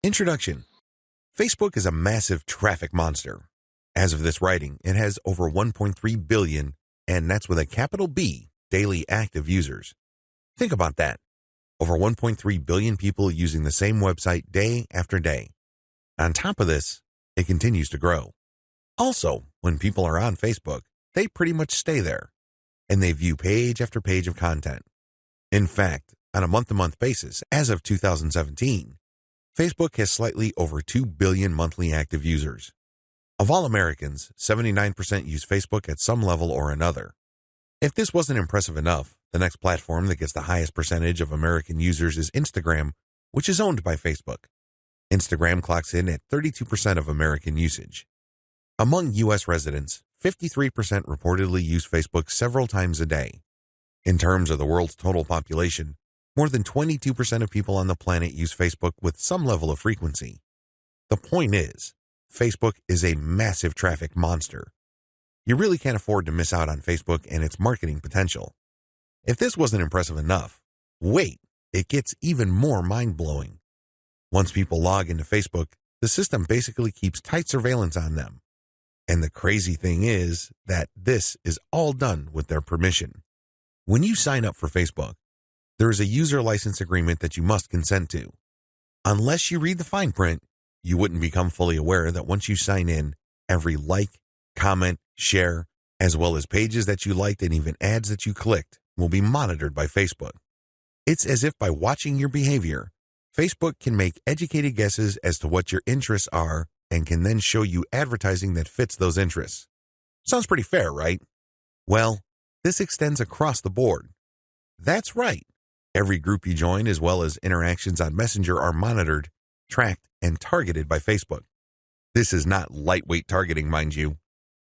Introduction. Facebook is a massive traffic monster. As of this writing, it has over 1.3 billion, and that's with a capital B, daily active users. Think about that. Over 1.3 billion people using the same website day after day. On top of this, it continues to grow. Also, when people are on Facebook, they pretty much stay there, and they view page after page of content. In fact, on a month-to-month basis, as of 2017, Facebook has slightly over 2 billion monthly active users. Of all Americans, 79% use Facebook at some level or another. If this wasn't impressive enough, the next platform that gets the highest percentage of American users is Instagram, which is owned by Facebook. Instagram clocks in at 32% of American usage. Among U.S. residents, 53% reportedly use Facebook several times a day. In terms of the world's total population, more than 22% of people on the planet use Facebook with some level of frequency. The point is, Facebook is a massive traffic monster. You really can't afford to miss out on Facebook and its marketing potential. If this wasn't impressive enough, wait, it gets even more mind-blowing. Once people log into Facebook, the system basically keeps tight surveillance on them. And the crazy thing is that this is all done with their permission. When you sign up for Facebook, there is a user license agreement that you must consent to. Unless you read the fine print, you wouldn't become fully aware that once you sign in, every like, comment, share, as well as pages that you liked and even ads that you clicked will be monitored by Facebook. It's as if by watching your behavior, Facebook can make educated guesses as to what your interests are and can then show you advertising that fits those interests. Sounds pretty fair, right? Well, this extends across the board. That's right. Every group you join, as well as interactions on Messenger, are monitored, tracked, and targeted by Facebook. This is not lightweight targeting, mind you.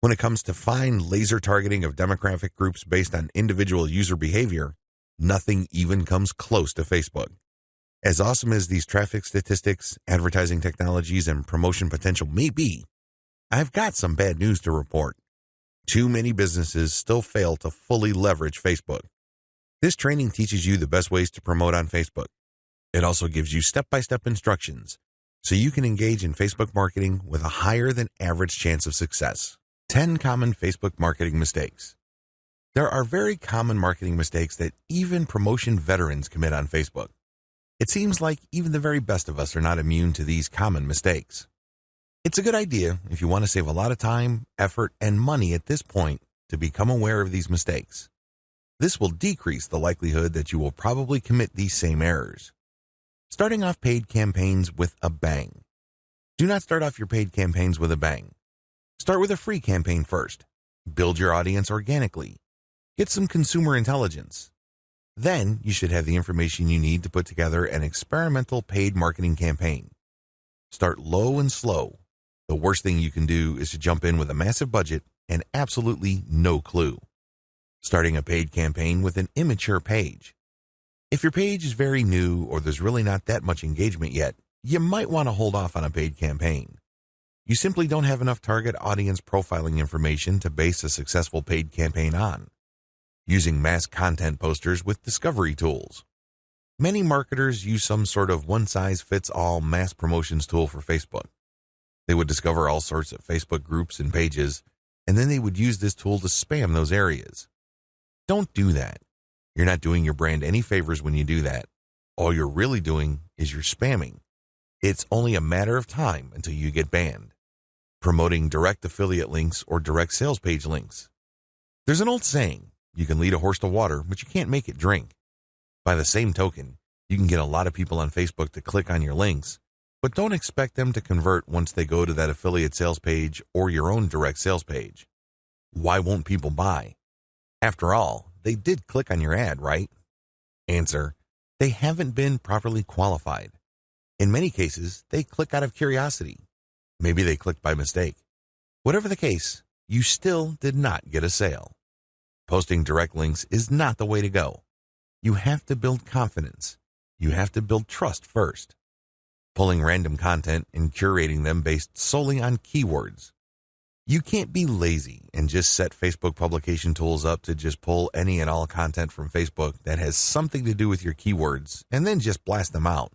When it comes to fine laser targeting of demographic groups based on individual user behavior, nothing even comes close to Facebook. As awesome as these traffic statistics, advertising technologies, and promotion potential may be, I've got some bad news to report. Too many businesses still fail to fully leverage Facebook. This training teaches you the best ways to promote on Facebook. It also gives you step-by-step instructions so you can engage in Facebook marketing with a higher than average chance of success. 10 common Facebook marketing mistakes. There are very common marketing mistakes that even promotion veterans commit on Facebook. It seems like even the very best of us are not immune to these common mistakes. It's a good idea if you want to save a lot of time, effort, and money at this point to become aware of these mistakes. This will decrease the likelihood that you will probably commit these same errors. Starting off paid campaigns with a bang. Do not start off your paid campaigns with a bang. Start with a free campaign first. Build your audience organically. Get some consumer intelligence. Then you should have the information you need to put together an experimental paid marketing campaign. Start low and slow. The worst thing you can do is to jump in with a massive budget and absolutely no clue. Starting a paid campaign with an immature page. If your page is very new or there's really not that much engagement yet, you might want to hold off on a paid campaign. You simply don't have enough target audience profiling information to base a successful paid campaign on. Using mass content posters with discovery tools. Many marketers use some sort of one-size-fits-all mass promotions tool for Facebook. They would discover all sorts of Facebook groups and pages, and then they would use this tool to spam those areas. Don't do that. You're not doing your brand any favors when you do that. All you're really doing is you're spamming. It's only a matter of time until you get banned. Promoting direct affiliate links or direct sales page links. There's an old saying, you can lead a horse to water, but you can't make it drink. By the same token, you can get a lot of people on Facebook to click on your links, but don't expect them to convert once they go to that affiliate sales page or your own direct sales page. Why won't people buy? After all, they did click on your ad, right? Answer, they haven't been properly qualified. In many cases, they click out of curiosity. Maybe they clicked by mistake. Whatever the case, you still did not get a sale. Posting direct links is not the way to go. You have to build confidence. You have to build trust first. Pulling random content and curating them based solely on keywords. You can't be lazy and just set Facebook publication tools up to just pull any and all content from Facebook that has something to do with your keywords and then just blast them out.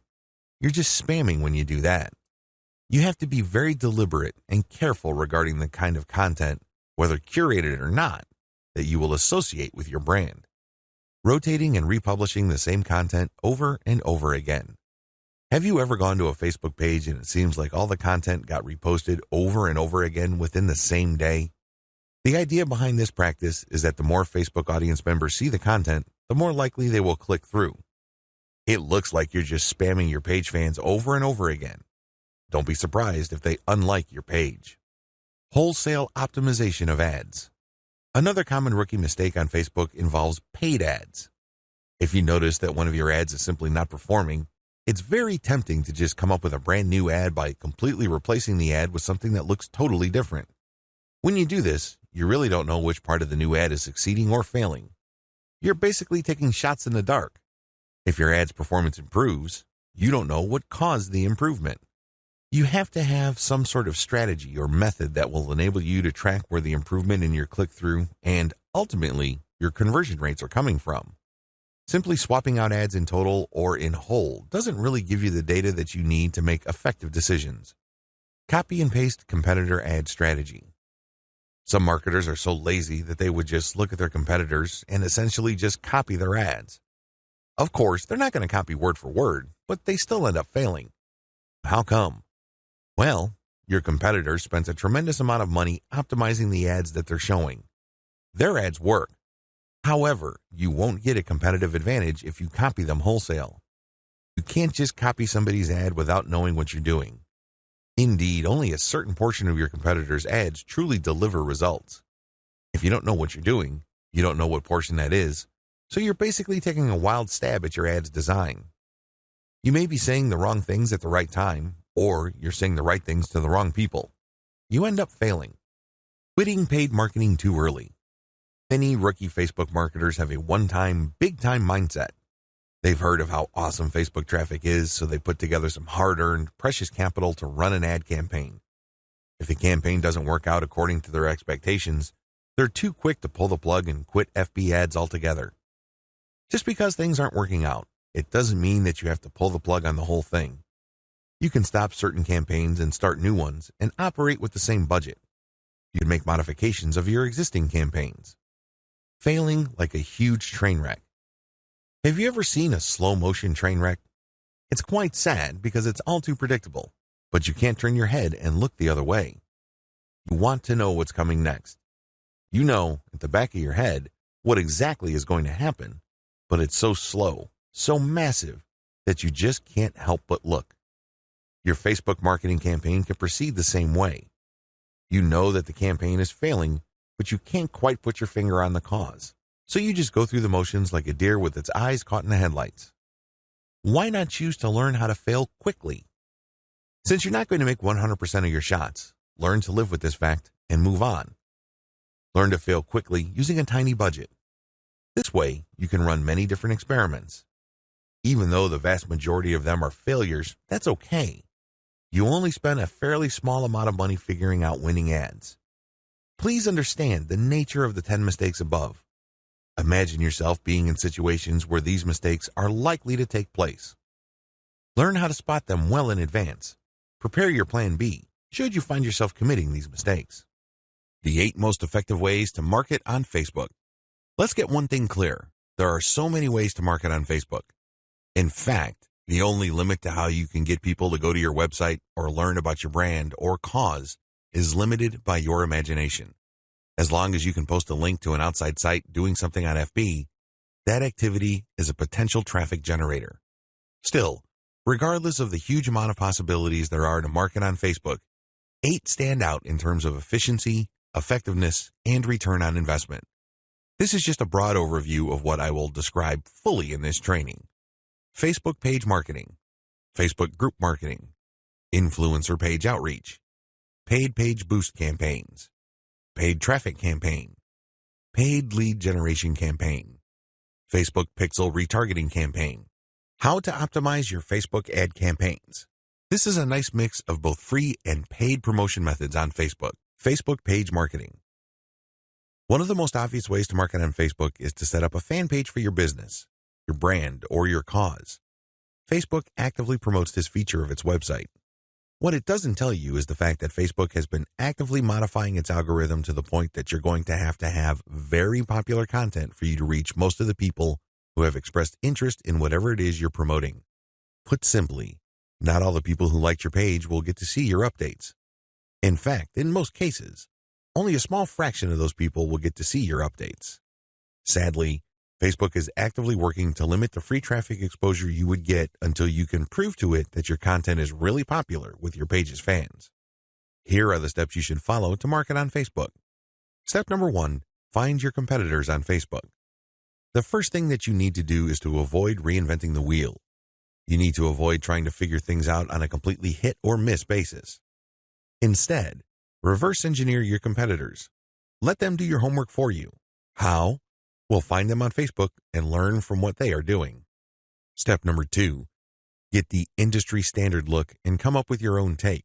You're just spamming when you do that. You have to be very deliberate and careful regarding the kind of content, whether curated or not, that you will associate with your brand. Rotating and republishing the same content over and over again. Have you ever gone to a Facebook page and it seems like all the content got reposted over and over again within the same day? The idea behind this practice is that the more Facebook audience members see the content, the more likely they will click through. It looks like you're just spamming your page fans over and over again. Don't be surprised if they unlike your page. Wholesale optimization of ads. Another common rookie mistake on Facebook involves paid ads. If you notice that one of your ads is simply not performing, it's very tempting to just come up with a brand new ad by completely replacing the ad with something that looks totally different. When you do this, you really don't know which part of the new ad is succeeding or failing. You're basically taking shots in the dark. If your ad's performance improves, you don't know what caused the improvement. You have to have some sort of strategy or method that will enable you to track where the improvement in your click-through and, ultimately, your conversion rates are coming from. Simply swapping out ads in total or in whole doesn't really give you the data that you need to make effective decisions. Copy and paste competitor ad strategy. Some marketers are so lazy that they would just look at their competitors and essentially just copy their ads. Of course, they're not going to copy word for word, but they still end up failing. How come? Well, your competitor spends a tremendous amount of money optimizing the ads that they're showing. Their ads work. However, you won't get a competitive advantage if you copy them wholesale. You can't just copy somebody's ad without knowing what you're doing. Indeed, only a certain portion of your competitors' ads truly deliver results. If you don't know what you're doing, you don't know what portion that is, so you're basically taking a wild stab at your ad's design. You may be saying the wrong things at the right time, or you're saying the right things to the wrong people. You end up failing. Quitting paid marketing too early. Many rookie Facebook marketers have a one-time, big-time mindset. They've heard of how awesome Facebook traffic is, so they put together some hard-earned, precious capital to run an ad campaign. If the campaign doesn't work out according to their expectations, they're too quick to pull the plug and quit FB ads altogether. Just because things aren't working out, it doesn't mean that you have to pull the plug on the whole thing. You can stop certain campaigns and start new ones and operate with the same budget. You can make modifications of your existing campaigns. Failing like a huge train wreck. Have you ever seen a slow-motion train wreck? It's quite sad because it's all too predictable, but you can't turn your head and look the other way. You want to know what's coming next. You know, at the back of your head, what exactly is going to happen, but it's so slow, so massive, that you just can't help but look. Your Facebook marketing campaign can proceed the same way. You know that the campaign is failing, but you can't quite put your finger on the cause. So you just go through the motions like a deer with its eyes caught in the headlights. Why not choose to learn how to fail quickly? Since you're not going to make 100% of your shots, learn to live with this fact and move on. Learn to fail quickly using a tiny budget. This way, you can run many different experiments. Even though the vast majority of them are failures, that's okay. You only spend a fairly small amount of money figuring out winning ads. Please understand the nature of the 10 mistakes above. Imagine yourself being in situations where these mistakes are likely to take place. Learn how to spot them well in advance. Prepare your plan B, should you find yourself committing these mistakes. The 8 most effective ways to market on Facebook. Let's get one thing clear. There are so many ways to market on Facebook. In fact, the only limit to how you can get people to go to your website or learn about your brand or cause is limited by your imagination. As long as you can post a link to an outside site doing something on FB, that activity is a potential traffic generator. Still, regardless of the huge amount of possibilities there are to market on Facebook, 8 stand out in terms of efficiency, effectiveness, and return on investment. This is just a broad overview of what I will describe fully in this training. Facebook page marketing, Facebook group marketing, influencer page outreach, paid page boost campaigns, paid traffic campaign, paid lead generation campaign, Facebook pixel retargeting campaign, how to optimize your Facebook ad campaigns. This is a nice mix of both free and paid promotion methods on Facebook. Facebook page marketing. One of the most obvious ways to market on Facebook is to set up a fan page for your business, your brand, or your cause. Facebook actively promotes this feature of its website. What it doesn't tell you is the fact that Facebook has been actively modifying its algorithm to the point that you're going to have very popular content for you to reach most of the people who have expressed interest in whatever it is you're promoting. Put simply, not all the people who liked your page will get to see your updates. In fact, in most cases, only a small fraction of those people will get to see your updates. Sadly, Facebook is actively working to limit the free traffic exposure you would get until you can prove to it that your content is really popular with your page's fans. Here are the steps you should follow to market on Facebook. Step number 1, find your competitors on Facebook. The first thing that you need to do is to avoid reinventing the wheel. You need to avoid trying to figure things out on a completely hit or miss basis. Instead, reverse engineer your competitors. Let them do your homework for you. How? Well, find them on Facebook and learn from what they are doing. Step number 2, get the industry standard look and come up with your own take.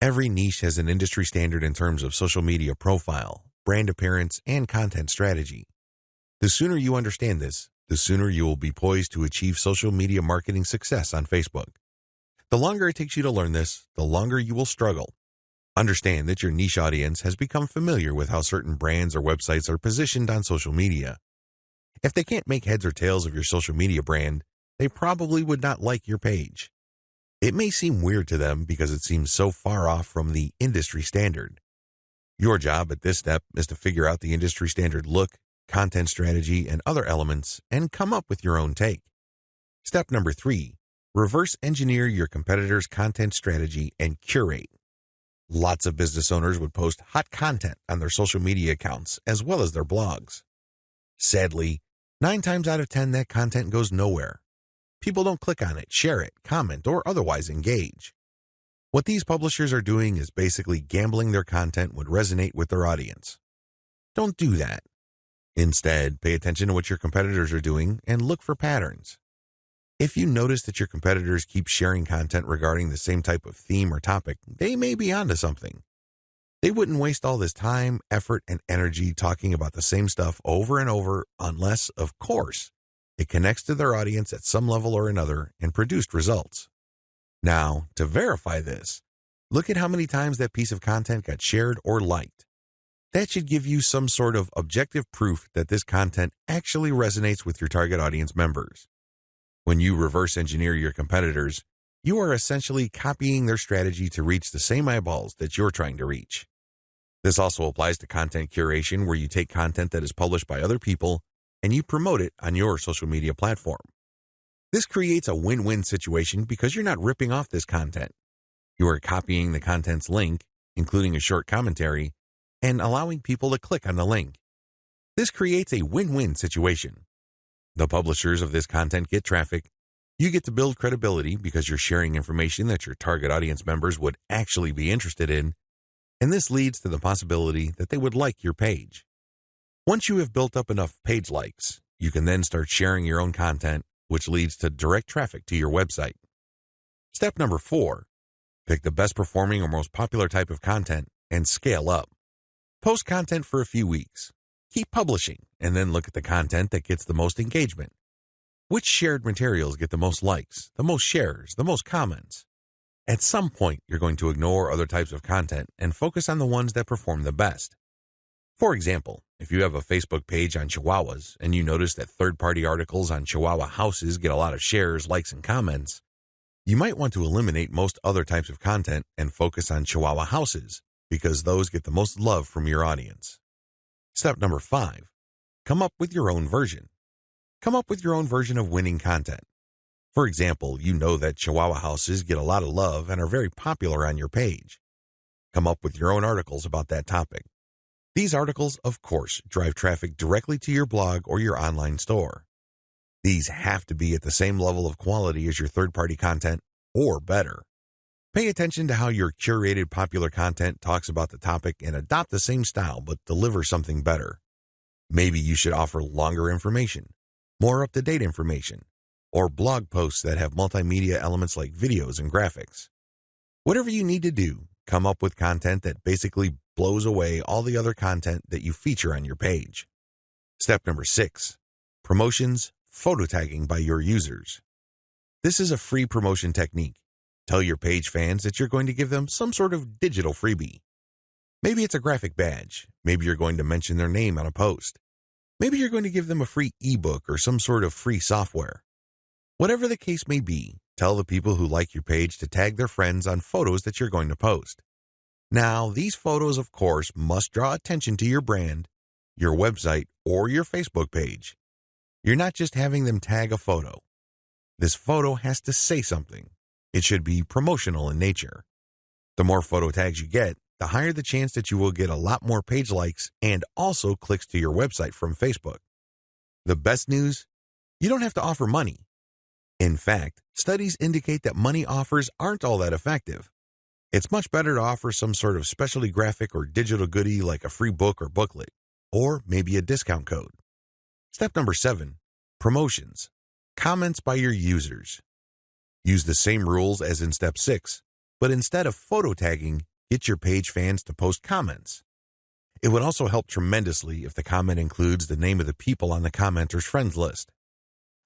Every niche has an industry standard in terms of social media profile, brand appearance, and content strategy. The sooner you understand this, the sooner you will be poised to achieve social media marketing success on Facebook. The longer it takes you to learn this, the longer you will struggle. Understand that your niche audience has become familiar with how certain brands or websites are positioned on social media. If they can't make heads or tails of your social media brand, they probably would not like your page. It may seem weird to them because it seems so far off from the industry standard. Your job at this step is to figure out the industry standard look, content strategy, and other elements, and come up with your own take. Step number 3, reverse engineer your competitors' content strategy and curate. Lots of business owners would post hot content on their social media accounts as well as their blogs. Sadly, 9 times out of 10 that content goes nowhere. People don't click on it, share it, comment, or otherwise engage. What these publishers are doing is basically gambling their content would resonate with their audience. Don't do that. Instead, pay attention to what your competitors are doing and look for patterns. If you notice that your competitors keep sharing content regarding the same type of theme or topic, they may be onto something. They wouldn't waste all this time, effort, and energy talking about the same stuff over and over unless, of course, it connects to their audience at some level or another and produced results. Now, to verify this, look at how many times that piece of content got shared or liked. That should give you some sort of objective proof that this content actually resonates with your target audience members. When you reverse engineer your competitors, you are essentially copying their strategy to reach the same eyeballs that you're trying to reach. This also applies to content curation, where you take content that is published by other people and you promote it on your social media platform. This creates a win-win situation because you're not ripping off this content. You are copying the content's link, including a short commentary, and allowing people to click on the link. This creates a win-win situation. The publishers of this content get traffic. You get to build credibility because you're sharing information that your target audience members would actually be interested in, and this leads to the possibility that they would like your page. Once you have built up enough page likes, you can then start sharing your own content, which leads to direct traffic to your website. Step number 4, pick the best performing or most popular type of content and scale up. Post content for a few weeks. Keep publishing, and then look at the content that gets the most engagement. Which shared materials get the most likes, the most shares, the most comments? At some point, you're going to ignore other types of content and focus on the ones that perform the best. For example, if you have a Facebook page on Chihuahuas and you notice that third-party articles on Chihuahua houses get a lot of shares, likes, and comments, you might want to eliminate most other types of content and focus on Chihuahua houses because those get the most love from your audience. Step number 5, come up with your own version. Come up with your own version of winning content. For example, you know that Chihuahua houses get a lot of love and are very popular on your page. Come up with your own articles about that topic. These articles, of course, drive traffic directly to your blog or your online store. These have to be at the same level of quality as your third-party content, or better. Pay attention to how your curated popular content talks about the topic and adopt the same style but deliver something better. Maybe you should offer longer information, more up-to-date information, or blog posts that have multimedia elements like videos and graphics. Whatever you need to do, come up with content that basically blows away all the other content that you feature on your page. Step number 6, promotions, photo tagging by your users. This is a free promotion technique. Tell your page fans that you're going to give them some sort of digital freebie. Maybe it's a graphic badge. Maybe you're going to mention their name on a post. Maybe you're going to give them a free ebook or some sort of free software. Whatever the case may be, tell the people who like your page to tag their friends on photos that you're going to post. Now, these photos, of course, must draw attention to your brand, your website, or your Facebook page. You're not just having them tag a photo. This photo has to say something. It should be promotional in nature. The more photo tags you get, the higher the chance that you will get a lot more page likes and also clicks to your website from Facebook. The best news? You don't have to offer money. In fact, studies indicate that money offers aren't all that effective. It's much better to offer some sort of specialty graphic or digital goodie like a free book or booklet, or maybe a discount code. Step number 7, promotions. Comments by your users. Use the same rules as in step 6, but instead of photo tagging, get your page fans to post comments. It would also help tremendously if the comment includes the name of the people on the commenter's friends list.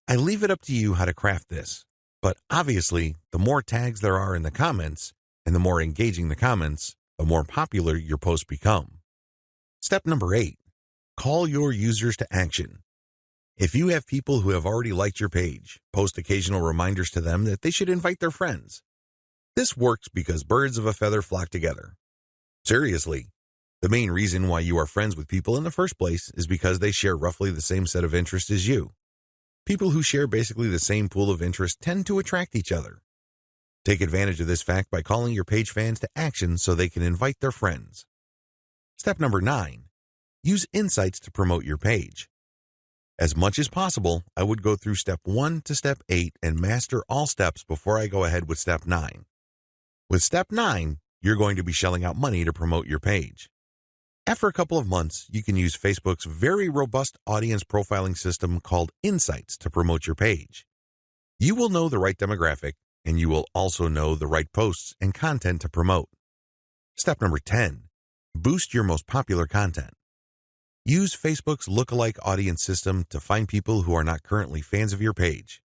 I leave it up to you how to craft this, but obviously, the more tags there are in the comments, and the more engaging the comments, the more popular your posts become. Step number 8, call your users to action. If you have people who have already liked your page, post occasional reminders to them that they should invite their friends. This works because birds of a feather flock together. Seriously, the main reason why you are friends with people in the first place is because they share roughly the same set of interests as you. People who share basically the same pool of interests tend to attract each other. Take advantage of this fact by calling your page fans to action so they can invite their friends. Step number 9, use insights to promote your page. As much as possible, I would go through step 1 to step 8 and master all steps before I go ahead with step 9. With step 9, you're going to be shelling out money to promote your page. After a couple of months, you can use Facebook's very robust audience profiling system called Insights to promote your page. You will know the right demographic, and you will also know the right posts and content to promote. Step number 10, boost your most popular content. Use Facebook's lookalike audience system to find people who are not currently fans of your page.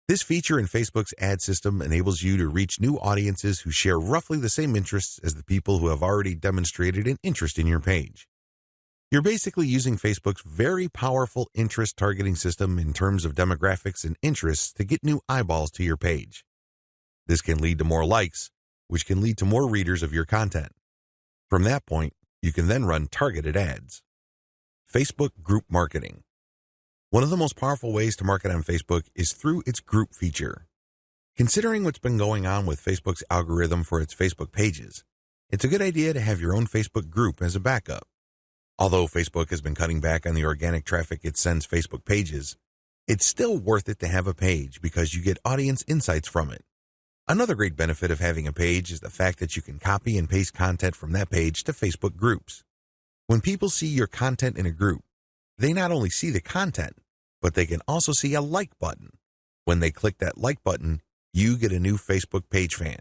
This feature in Facebook's ad system enables you to reach new audiences who share roughly the same interests as the people who have already demonstrated an interest in your page. You're basically using Facebook's very powerful interest targeting system in terms of demographics and interests to get new eyeballs to your page. This can lead to more likes, which can lead to more readers of your content. From that point, you can then run targeted ads. Facebook group marketing. One of the most powerful ways to market on Facebook is through its group feature. Considering what's been going on with Facebook's algorithm for its Facebook pages, it's a good idea to have your own Facebook group as a backup. Although Facebook has been cutting back on the organic traffic it sends Facebook pages, it's still worth it to have a page because you get audience insights from it. Another great benefit of having a page is the fact that you can copy and paste content from that page to Facebook groups. When people see your content in a group, they not only see the content, but they can also see a like button. When they click that like button, you get a new Facebook page fan.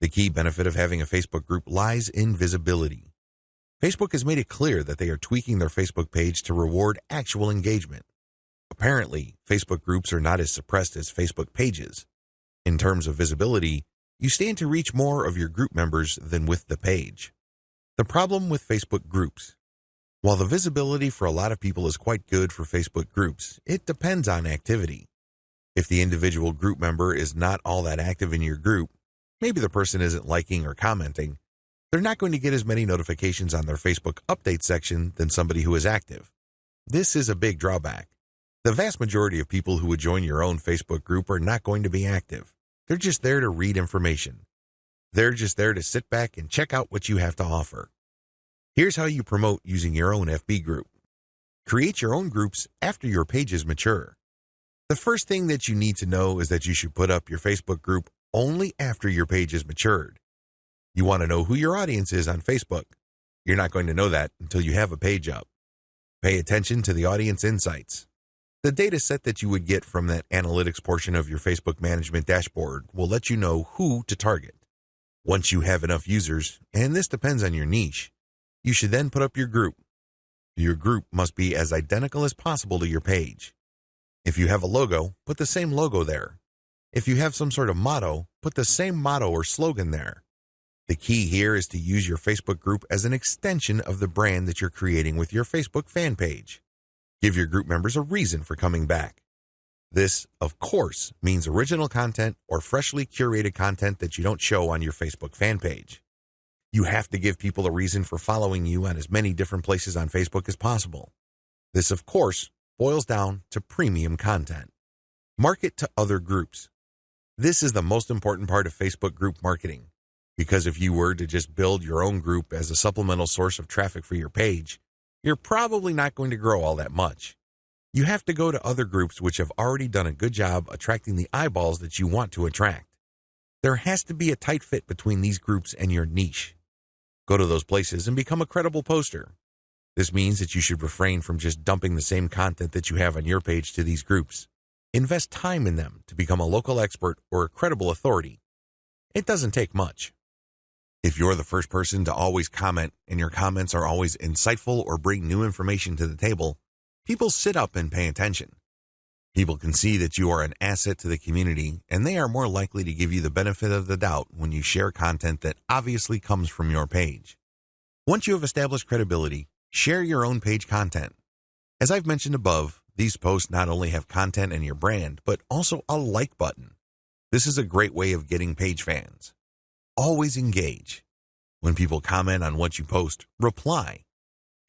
The key benefit of having a Facebook group lies in visibility. Facebook has made it clear that they are tweaking their Facebook page to reward actual engagement. Apparently, Facebook groups are not as suppressed as Facebook pages. In terms of visibility, you stand to reach more of your group members than with the page. The problem with Facebook groups. While the visibility for a lot of people is quite good for Facebook groups, it depends on activity. If the individual group member is not all that active in your group, maybe the person isn't liking or commenting, they're not going to get as many notifications on their Facebook update section than somebody who is active. This is a big drawback. The vast majority of people who would join your own Facebook group are not going to be active. They're just there to read information. They're just there to sit back and check out what you have to offer. Here's how you promote using your own FB group. Create your own groups after your pages mature. The first thing that you need to know is that you should put up your Facebook group only after your page is matured. You want to know who your audience is on Facebook. You're not going to know that until you have a page up. Pay attention to the audience insights. The data set that you would get from that analytics portion of your Facebook management dashboard will let you know who to target. Once you have enough users, and this depends on your niche, you should then put up your group. Your group must be as identical as possible to your page. If you have a logo, put the same logo there. If you have some sort of motto, put the same motto or slogan there. The key here is to use your Facebook group as an extension of the brand that you're creating with your Facebook fan page. Give your group members a reason for coming back. This, of course, means original content or freshly curated content that you don't show on your Facebook fan page. You have to give people a reason for following you on as many different places on Facebook as possible. This, of course, boils down to premium content. Market to other groups. This is the most important part of Facebook group marketing, because if you were to just build your own group as a supplemental source of traffic for your page, you're probably not going to grow all that much. You have to go to other groups which have already done a good job attracting the eyeballs that you want to attract. There has to be a tight fit between these groups and your niche. Go to those places and become a credible poster. This means that you should refrain from just dumping the same content that you have on your page to these groups. Invest time in them to become a local expert or a credible authority. It doesn't take much. If you're the first person to always comment and your comments are always insightful or bring new information to the table, people sit up and pay attention. People can see that you are an asset to the community, and they are more likely to give you the benefit of the doubt when you share content that obviously comes from your page. Once you have established credibility, share your own page content. As I've mentioned above, these posts not only have content and your brand, but also a like button. This is a great way of getting page fans. Always engage. When people comment on what you post, reply.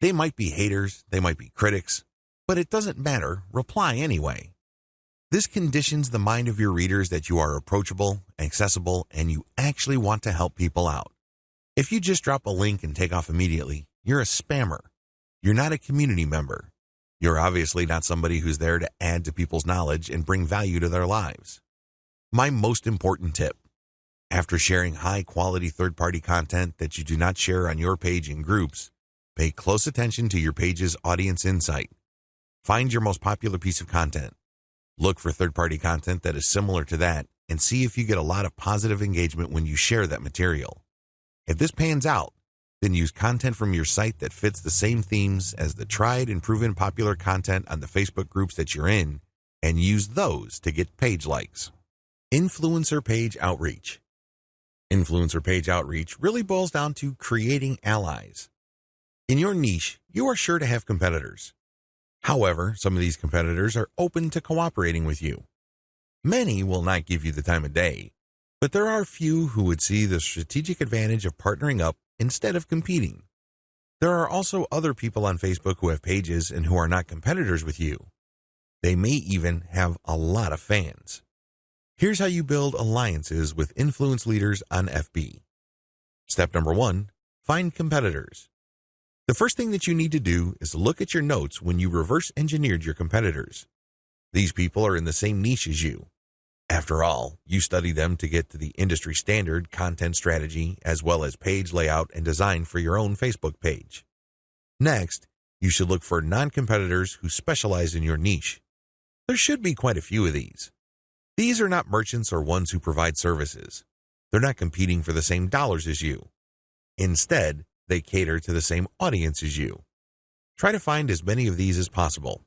They might be haters, they might be critics, but it doesn't matter, reply anyway. This conditions the mind of your readers that you are approachable, accessible, and you actually want to help people out. If you just drop a link and take off immediately, you're a spammer. You're not a community member. You're obviously not somebody who's there to add to people's knowledge and bring value to their lives. My most important tip: after sharing high-quality third-party content that you do not share on your page in groups, pay close attention to your page's audience insight. Find your most popular piece of content. Look for third-party content that is similar to that and see if you get a lot of positive engagement when you share that material. If this pans out, then use content from your site that fits the same themes as the tried and proven popular content on the Facebook groups that you're in, and use those to get page likes. Influencer page outreach. Influencer page outreach really boils down to creating allies. In your niche, you are sure to have competitors. However, some of these competitors are open to cooperating with you. Many will not give you the time of day, but there are few who would see the strategic advantage of partnering up instead of competing. There are also other people on Facebook who have pages and who are not competitors with you. They may even have a lot of fans. Here's how you build alliances with influence leaders on FB. Step number 1, find competitors. The first thing that you need to do is look at your notes when you reverse engineered your competitors. These people are in the same niche as you. After all, you study them to get to the industry standard content strategy as well as page layout and design for your own Facebook page. Next, you should look for non-competitors who specialize in your niche. There should be quite a few of these. These are not merchants or ones who provide services. They're not competing for the same dollars as you. Instead, they cater to the same audience as you. Try to find as many of these as possible.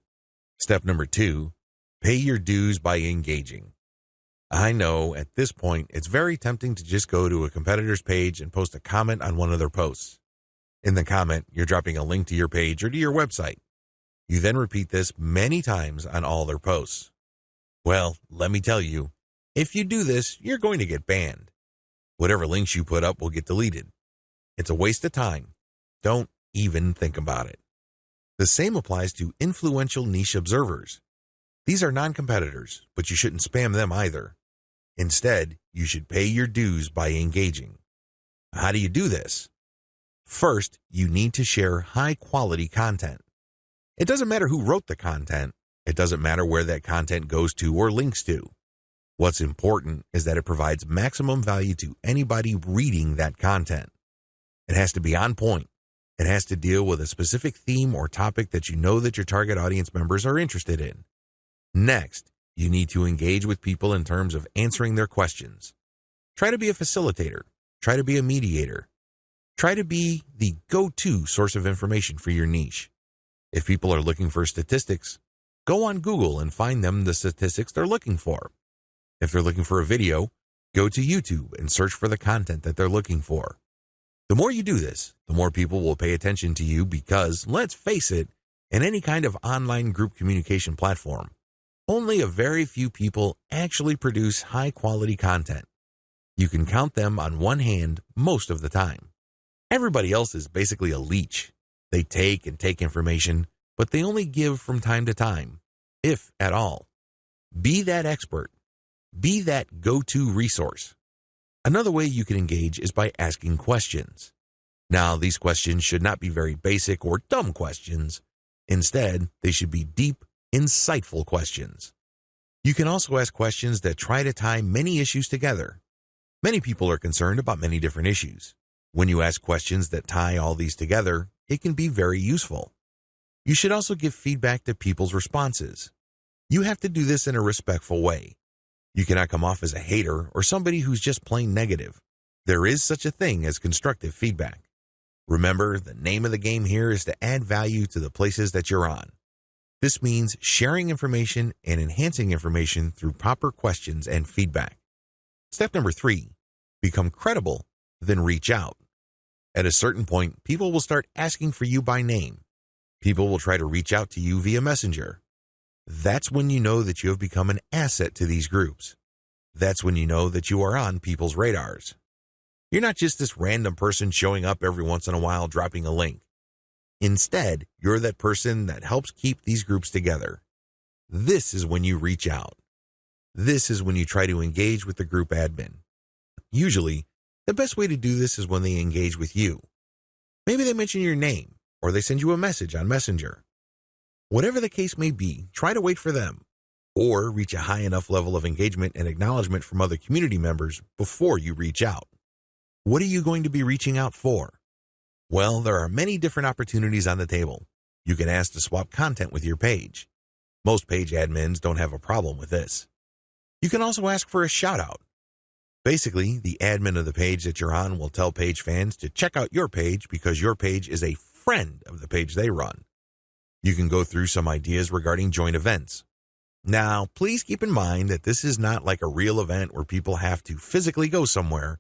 Step number 2, pay your dues by engaging. I know at this point it's very tempting to just go to a competitor's page and post a comment on one of their posts. In the comment, you're dropping a link to your page or to your website. You then repeat this many times on all their posts. Well, let me tell you, if you do this, you're going to get banned. Whatever links you put up will get deleted. It's a waste of time. Don't even think about it. The same applies to influential niche observers. These are non-competitors, but you shouldn't spam them either. Instead, you should pay your dues by engaging. How do you do this? First, you need to share high-quality content. It doesn't matter who wrote the content. It doesn't matter where that content goes to or links to. What's important is that it provides maximum value to anybody reading that content. It has to be on point. It has to deal with a specific theme or topic that you know that your target audience members are interested in. Next, you need to engage with people in terms of answering their questions. Try to be a facilitator. Try to be a mediator. Try to be the go-to source of information for your niche. If people are looking for statistics, go on Google and find them the statistics they're looking for. If they're looking for a video, go to YouTube and search for the content that they're looking for. The more you do this, the more people will pay attention to you because, let's face it, in any kind of online group communication platform, only a very few people actually produce high-quality content. You can count them on one hand most of the time. Everybody else is basically a leech. They take and take information, but they only give from time to time, if at all. Be that expert. Be that go-to resource. Another way you can engage is by asking questions. Now, these questions should not be very basic or dumb questions. Instead, they should be deep, insightful questions. You can also ask questions that try to tie many issues together. Many people are concerned about many different issues. When you ask questions that tie all these together, it can be very useful. You should also give feedback to people's responses. You have to do this in a respectful way. You cannot come off as a hater or somebody who's just plain negative. There is such a thing as constructive feedback. Remember, the name of the game here is to add value to the places that you're on. This means sharing information and enhancing information through proper questions and feedback. Step number 3, become credible, then reach out. At a certain point, people will start asking for you by name. People will try to reach out to you via Messenger. That's when you know that you have become an asset to these groups. That's when you know that you are on people's radars. You're not just this random person showing up every once in a while dropping a link. Instead, you're that person that helps keep these groups together. This is when you reach out. This is when you try to engage with the group admin. Usually, the best way to do this is when they engage with you. Maybe they mention your name, or they send you a message on Messenger. Whatever the case may be, try to wait for them, or reach a high enough level of engagement and acknowledgement from other community members before you reach out. What are you going to be reaching out for? Well, there are many different opportunities on the table. You can ask to swap content with your page. Most page admins don't have a problem with this. You can also ask for a shout-out. Basically, the admin of the page that you're on will tell page fans to check out your page because your page is a friend of the page they run. You can go through some ideas regarding joint events. Now, please keep in mind that this is not like a real event where people have to physically go somewhere,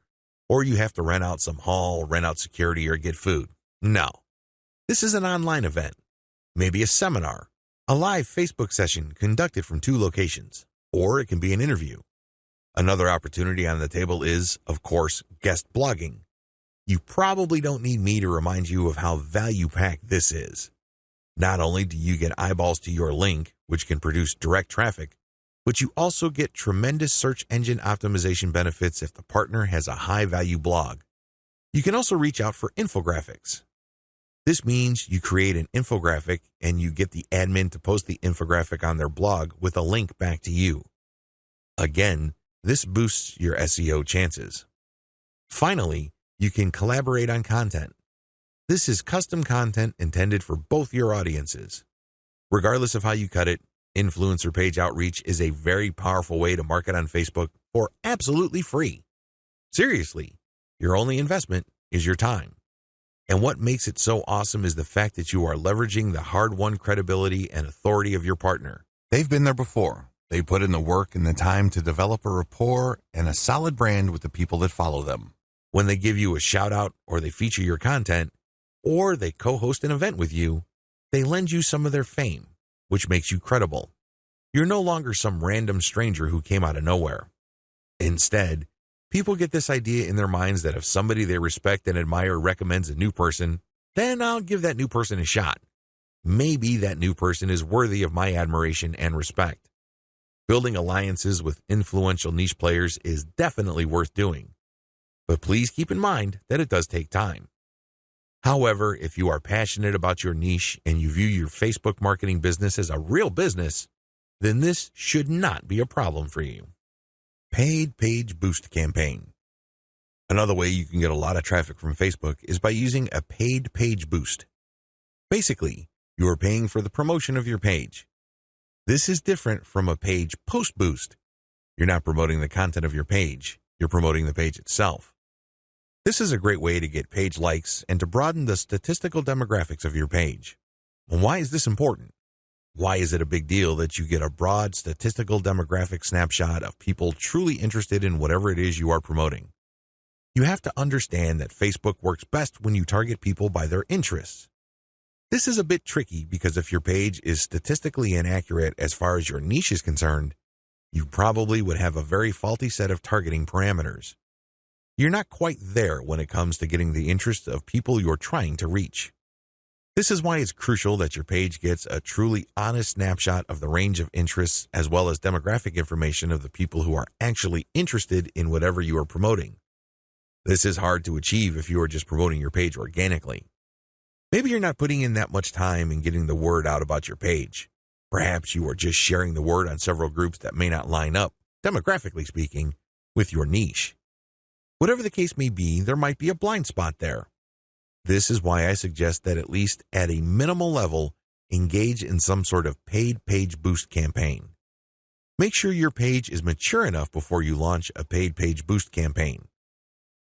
or you have to rent out some hall, rent out security, or get food. No. This is an online event. Maybe a seminar, a live Facebook session conducted from 2 locations, or it can be an interview. Another opportunity on the table is, of course, guest blogging. You probably don't need me to remind you of how value-packed this is. Not only do you get eyeballs to your link, which can produce direct traffic, but you also get tremendous search engine optimization benefits if the partner has a high-value blog. You can also reach out for infographics. This means you create an infographic and you get the admin to post the infographic on their blog with a link back to you. Again, this boosts your SEO chances. Finally, you can collaborate on content. This is custom content intended for both your audiences. Regardless of how you cut it, influencer page outreach is a very powerful way to market on Facebook for absolutely free. Seriously, your only investment is your time. And what makes it so awesome is the fact that you are leveraging the hard-won credibility and authority of your partner. They've been there before. They put in the work and the time to develop a rapport and a solid brand with the people that follow them. When they give you a shout-out or they feature your content, or they co-host an event with you, they lend you some of their fame, which makes you credible. You're no longer some random stranger who came out of nowhere. Instead, people get this idea in their minds that if somebody they respect and admire recommends a new person, then I'll give that new person a shot. Maybe that new person is worthy of my admiration and respect. Building alliances with influential niche players is definitely worth doing. But please keep in mind that it does take time. However, if you are passionate about your niche and you view your Facebook marketing business as a real business, then this should not be a problem for you. Paid Page Boost Campaign. Another way you can get a lot of traffic from Facebook is by using a paid page boost. Basically, you are paying for the promotion of your page. This is different from a page post boost. You're not promoting the content of your page, you're promoting the page itself. This is a great way to get page likes and to broaden the statistical demographics of your page. And why is this important? Why is it a big deal that you get a broad statistical demographic snapshot of people truly interested in whatever it is you are promoting? You have to understand that Facebook works best when you target people by their interests. This is a bit tricky because if your page is statistically inaccurate as far as your niche is concerned, you probably would have a very faulty set of targeting parameters. You're not quite there when it comes to getting the interests of people you're trying to reach. This is why it's crucial that your page gets a truly honest snapshot of the range of interests as well as demographic information of the people who are actually interested in whatever you are promoting. This is hard to achieve if you are just promoting your page organically. Maybe you're not putting in that much time in getting the word out about your page. Perhaps you are just sharing the word on several groups that may not line up, demographically speaking, with your niche. Whatever the case may be, there might be a blind spot there. This is why I suggest that at least at a minimal level, engage in some sort of paid page boost campaign. Make sure your page is mature enough before you launch a paid page boost campaign.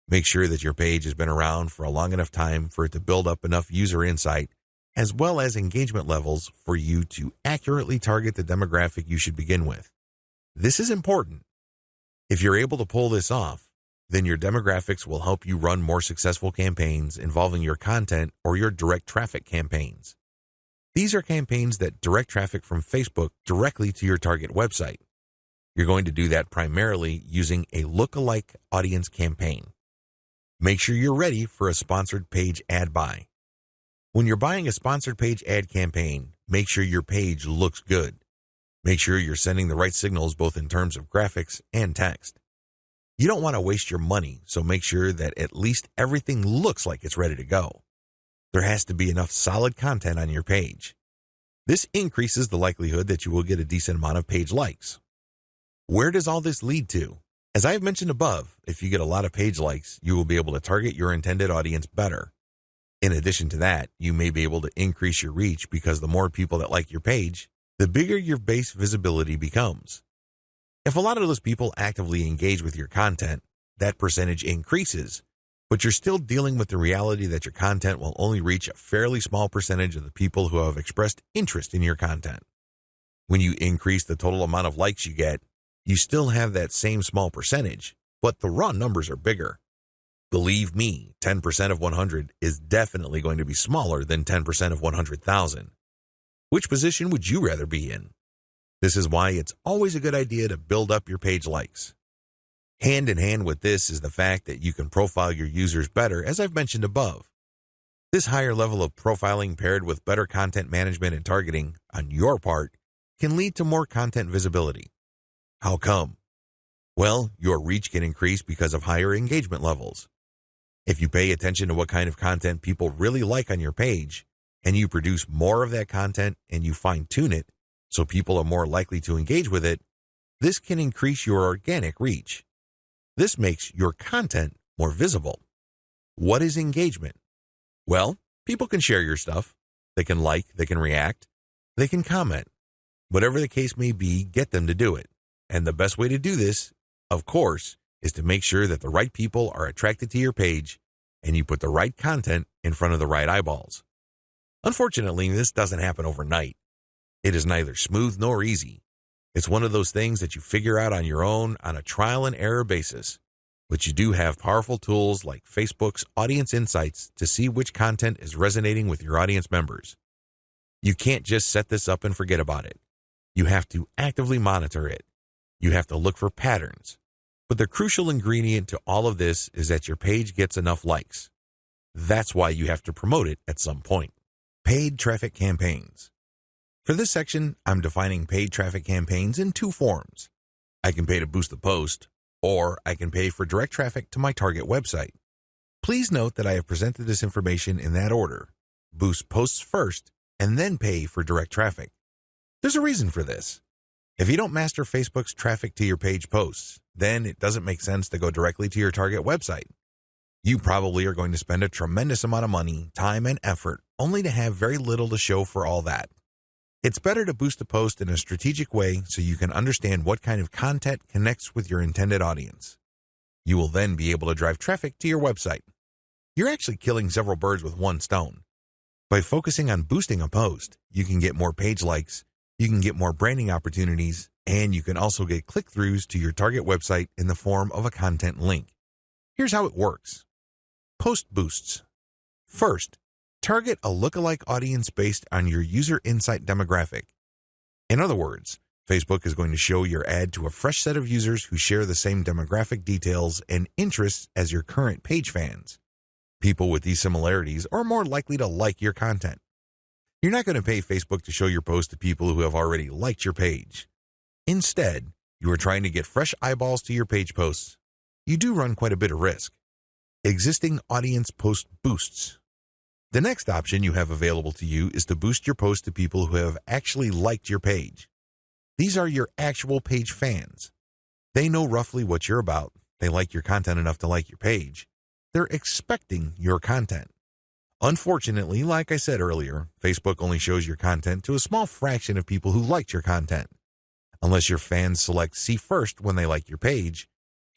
Make sure that your page has been around for a long enough time for it to build up enough user insight as well as engagement levels for you to accurately target the demographic you should begin with. This is important. If you're able to pull this off, then your demographics will help you run more successful campaigns involving your content or your direct traffic campaigns. These are campaigns that direct traffic from Facebook directly to your target website. You're going to do that primarily using a lookalike audience campaign. Make sure you're ready for a sponsored page ad buy. When you're buying a sponsored page ad campaign, make sure your page looks good. Make sure you're sending the right signals both in terms of graphics and text. You don't want to waste your money, so make sure that at least everything looks like it's ready to go. There has to be enough solid content on your page. This increases the likelihood that you will get a decent amount of page likes. Where does all this lead to? As I have mentioned above, if you get a lot of page likes, you will be able to target your intended audience better. In addition to that, you may be able to increase your reach because the more people that like your page, the bigger your base visibility becomes. If a lot of those people actively engage with your content, that percentage increases, but you're still dealing with the reality that your content will only reach a fairly small percentage of the people who have expressed interest in your content. When you increase the total amount of likes you get, you still have that same small percentage, but the raw numbers are bigger. Believe me, 10% of 100 is definitely going to be smaller than 10% of 100,000. Which position would you rather be in? This is why it's always a good idea to build up your page likes. Hand in hand with this is the fact that you can profile your users better, as I've mentioned above. This higher level of profiling paired with better content management and targeting on your part can lead to more content visibility. How come? Well, your reach can increase because of higher engagement levels. If you pay attention to what kind of content people really like on your page, and you produce more of that content and you fine-tune it so people are more likely to engage with it, this can increase your organic reach. This makes your content more visible. What is engagement? Well, people can share your stuff. They can like, they can react, they can comment. Whatever the case may be, get them to do it. And the best way to do this, of course, is to make sure that the right people are attracted to your page and you put the right content in front of the right eyeballs. Unfortunately, this doesn't happen overnight. It is neither smooth nor easy. It's one of those things that you figure out on your own on a trial and error basis. But you do have powerful tools like Facebook's Audience Insights to see which content is resonating with your audience members. You can't just set this up and forget about it. You have to actively monitor it. You have to look for patterns. But the crucial ingredient to all of this is that your page gets enough likes. That's why you have to promote it at some point. Paid traffic campaigns. For this section, I'm defining paid traffic campaigns in two forms. I can pay to boost the post, or I can pay for direct traffic to my target website. Please note that I have presented this information in that order. Boost posts first, and then pay for direct traffic. There's a reason for this. If you don't master Facebook's traffic to your page posts, then it doesn't make sense to go directly to your target website. You probably are going to spend a tremendous amount of money, time, and effort only to have very little to show for all that. It's better to boost a post in a strategic way so you can understand what kind of content connects with your intended audience. You will then be able to drive traffic to your website. You're actually killing several birds with one stone. By focusing on boosting a post, you can get more page likes, You can get more branding opportunities, and you can also get click-throughs to your target website in the form of a content link. Here's how it works. Post boosts. First, target a lookalike audience based on your user insight demographic. In other words, Facebook is going to show your ad to a fresh set of users who share the same demographic details and interests as your current page fans. People with these similarities are more likely to like your content. You're not going to pay Facebook to show your post to people who have already liked your page. Instead, you are trying to get fresh eyeballs to your page posts. You do run quite a bit of risk. Existing audience post boosts. The next option you have available to you is to boost your post to people who have actually liked your page. These are your actual page fans. They know roughly what you're about. They like your content enough to like your page. They're expecting your content. Unfortunately, like I said earlier, Facebook only shows your content to a small fraction of people who liked your content. Unless your fans select see first when they like your page,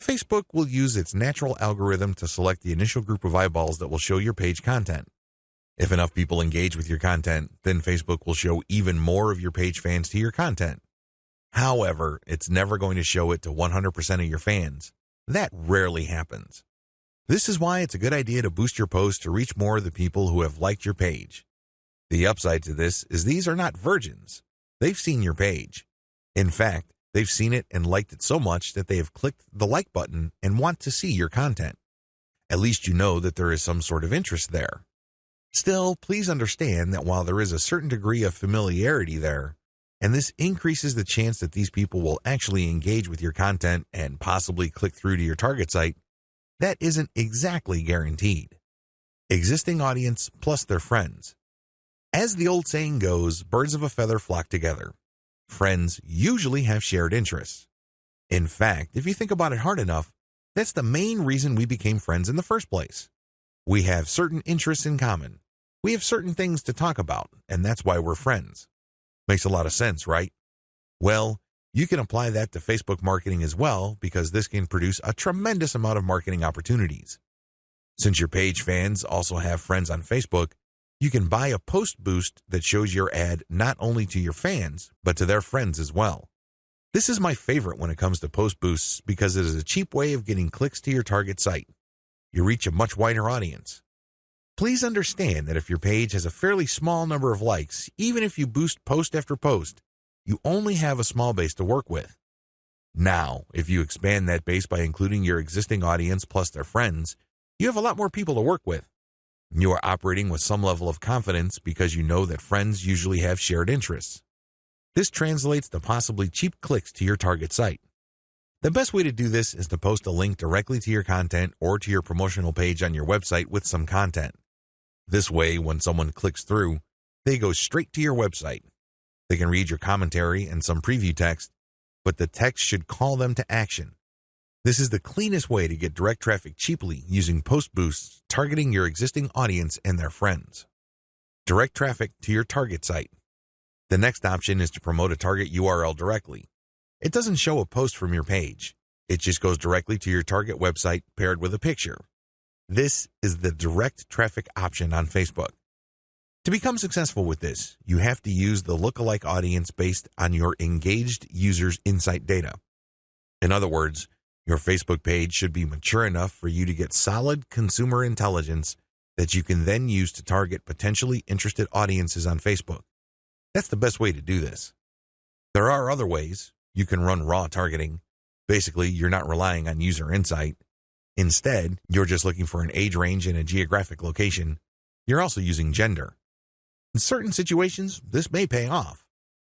Facebook will use its natural algorithm to select the initial group of eyeballs that will show your page content. If enough people engage with your content, then Facebook will show even more of your page fans to your content. However, it's never going to show it to 100% of your fans. That rarely happens. This is why it's a good idea to boost your post to reach more of the people who have liked your page. The upside to this is these are not virgins. They've seen your page. In fact, they've seen it and liked it so much that they have clicked the like button and want to see your content. At least you know that there is some sort of interest there. Still, please understand that while there is a certain degree of familiarity there, and this increases the chance that these people will actually engage with your content and possibly click through to your target site, that isn't exactly guaranteed. Existing audience plus their friends. As the old saying goes, birds of a feather flock together. Friends usually have shared interests. In fact, if you think about it hard enough, that's the main reason we became friends in the first place. We have certain interests in common. We have certain things to talk about, and that's why we're friends. Makes a lot of sense, right? Well, you can apply that to Facebook marketing as well, because this can produce a tremendous amount of marketing opportunities. Since your page fans also have friends on Facebook, you can buy a post boost that shows your ad not only to your fans, but to their friends as well. This is my favorite when it comes to post boosts because it is a cheap way of getting clicks to your target site. You reach a much wider audience. Please understand that if your page has a fairly small number of likes, even if you boost post after post, you only have a small base to work with. Now, if you expand that base by including your existing audience plus their friends, you have a lot more people to work with. You are operating with some level of confidence because you know that friends usually have shared interests. This translates to possibly cheap clicks to your target site. The best way to do this is to post a link directly to your content or to your promotional page on your website with some content. This way, when someone clicks through, they go straight to your website. They can read your commentary and some preview text, but the text should call them to action. This is the cleanest way to get direct traffic cheaply using post boosts targeting your existing audience and their friends. Direct traffic to your target site. The next option is to promote a target URL directly. It doesn't show a post from your page. It just goes directly to your target website paired with a picture. This is the direct traffic option on Facebook. To become successful with this, you have to use the lookalike audience based on your engaged users' insight data. In other words, your Facebook page should be mature enough for you to get solid consumer intelligence that you can then use to target potentially interested audiences on Facebook. That's the best way to do this. There are other ways. You can run raw targeting. Basically, you're not relying on user insight. Instead, you're just looking for an age range and a geographic location. You're also using gender. In certain situations, this may pay off.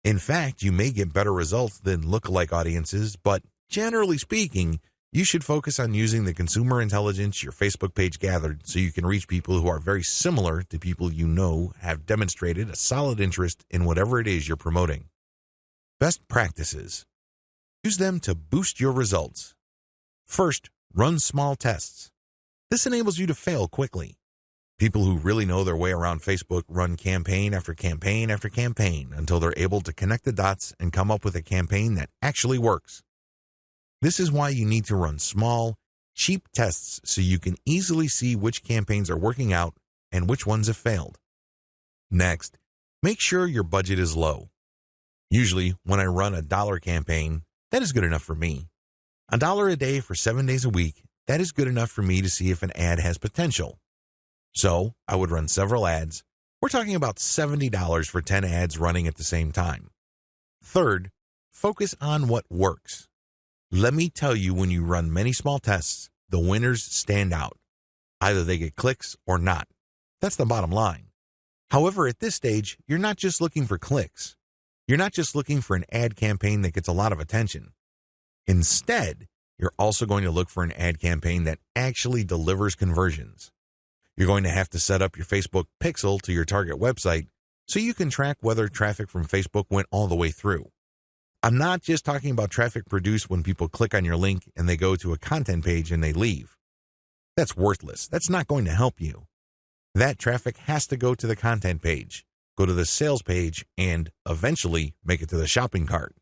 In fact, you may get better results than lookalike audiences, but generally speaking, you should focus on using the consumer intelligence your Facebook page gathered so you can reach people who are very similar to people you know have demonstrated a solid interest in whatever it is you're promoting. Best practices. Use them to boost your results. First, run small tests. This enables you to fail quickly. People who really know their way around Facebook run campaign after campaign after campaign until they're able to connect the dots and come up with a campaign that actually works. This is why you need to run small, cheap tests so you can easily see which campaigns are working out and which ones have failed. Next, make sure your budget is low. Usually, when I run a dollar campaign, that is good enough for me. $1 a day for 7 days a week, that is good enough for me to see if an ad has potential. So, I would run several ads. We're talking about $70 for 10 ads running at the same time. Third, focus on what works. Let me tell you, when you run many small tests, the winners stand out. Either they get clicks or not. That's the bottom line. However, at this stage, you're not just looking for clicks. You're not just looking for an ad campaign that gets a lot of attention. Instead, you're also going to look for an ad campaign that actually delivers conversions. You're going to have to set up your Facebook pixel to your target website so you can track whether traffic from Facebook went all the way through. I'm not just talking about traffic produced when people click on your link and they go to a content page and they leave. That's worthless. That's not going to help you. That traffic has to go to the content page, go to the sales page, and eventually make it to the shopping cart.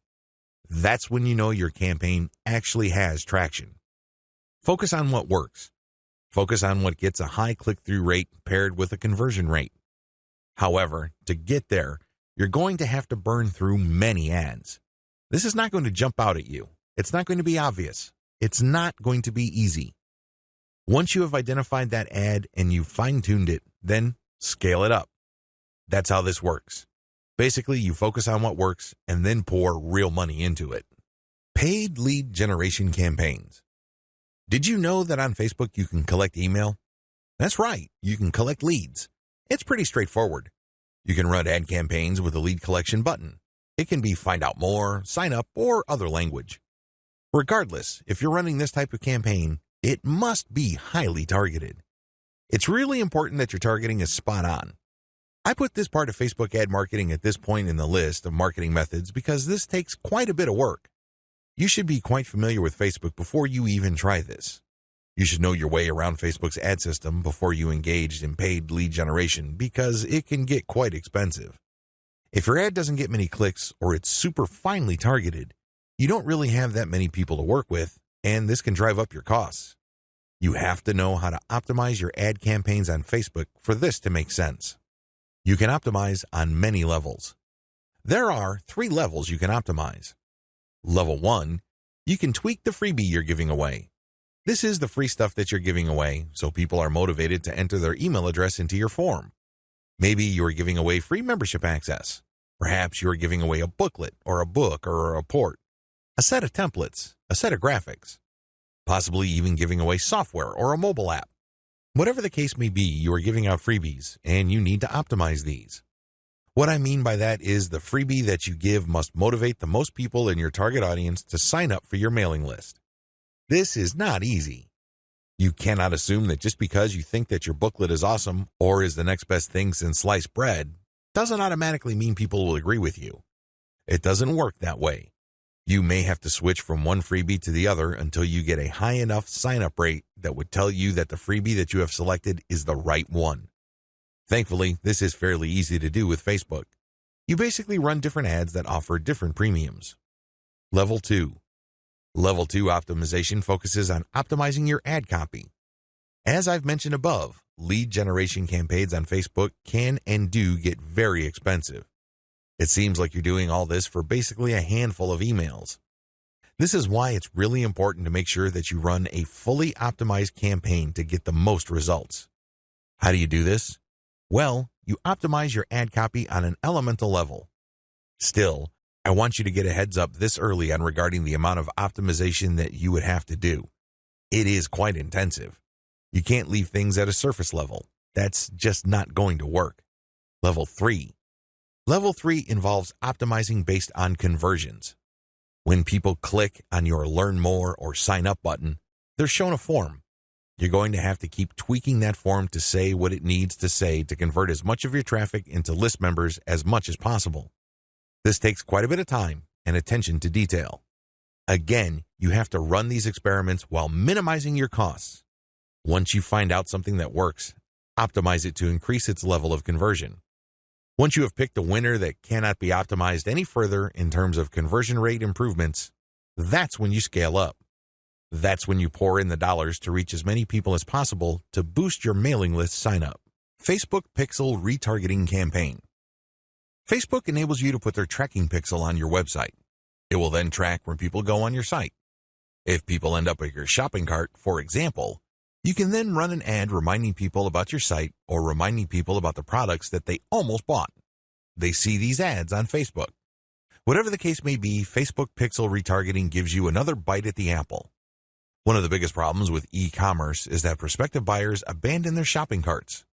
That's when you know your campaign actually has traction. Focus on what works. Focus on what gets a high click-through rate paired with a conversion rate. However, to get there, you're going to have to burn through many ads. This is not going to jump out at you. It's not going to be obvious. It's not going to be easy. Once you have identified that ad and you've fine-tuned it, then scale it up. That's how this works. Basically, you focus on what works and then pour real money into it. Paid lead generation campaigns. Did you know that on Facebook you can collect email? That's right, you can collect leads. It's pretty straightforward. You can run ad campaigns with a lead collection button. It can be find out more, sign up, or other language. Regardless, if you're running this type of campaign, it must be highly targeted. It's really important that your targeting is spot on. I put this part of Facebook ad marketing at this point in the list of marketing methods because this takes quite a bit of work. You should be quite familiar with Facebook before you even try this. You should know your way around Facebook's ad system before you engage in paid lead generation because it can get quite expensive. If your ad doesn't get many clicks or it's super finely targeted, you don't really have that many people to work with, and this can drive up your costs. You have to know how to optimize your ad campaigns on Facebook for this to make sense. You can optimize on many levels. There are 3 levels you can optimize. Level 1, you can tweak the freebie you're giving away. This is the free stuff that you're giving away, so people are motivated to enter their email address into your form. Maybe you are giving away free membership access. Perhaps you are giving away a booklet or a book or a report, a set of templates, a set of graphics, possibly even giving away software or a mobile app. Whatever the case may be, you are giving out freebies, and you need to optimize these. What I mean by that is the freebie that you give must motivate the most people in your target audience to sign up for your mailing list. This is not easy. You cannot assume that just because you think that your booklet is awesome or is the next best thing since sliced bread doesn't automatically mean people will agree with you. It doesn't work that way. You may have to switch from one freebie to the other until you get a high enough sign-up rate that would tell you that the freebie that you have selected is the right one. Thankfully, this is fairly easy to do with Facebook. You basically run different ads that offer different premiums. Level 2. Level 2 optimization focuses on optimizing your ad copy. As I've mentioned above, lead generation campaigns on Facebook can and do get very expensive. It seems like you're doing all this for basically a handful of emails. This is why it's really important to make sure that you run a fully optimized campaign to get the most results. How do you do this? Well, you optimize your ad copy on an elemental level. Still, I want you to get a heads up this early on regarding the amount of optimization that you would have to do. It is quite intensive. You can't leave things at a surface level. That's just not going to work. Level 3. Level 3 involves optimizing based on conversions. When people click on your Learn More or Sign Up button, they're shown a form. You're going to have to keep tweaking that form to say what it needs to say to convert as much of your traffic into list members as much as possible. This takes quite a bit of time and attention to detail. Again, you have to run these experiments while minimizing your costs. Once you find out something that works, optimize it to increase its level of conversion. Once you have picked a winner that cannot be optimized any further in terms of conversion rate improvements, that's when you scale up. That's when you pour in the dollars to reach as many people as possible to boost your mailing list sign up. Facebook Pixel Retargeting Campaign. Facebook enables you to put their tracking pixel on your website. It will then track where people go on your site. If people end up at your shopping cart, for example, you can then run an ad reminding people about your site or reminding people about the products that they almost bought. They see these ads on Facebook. Whatever the case may be, Facebook pixel retargeting gives you another bite at the apple. One of the biggest problems with e-commerce is that prospective buyers abandon their shopping carts.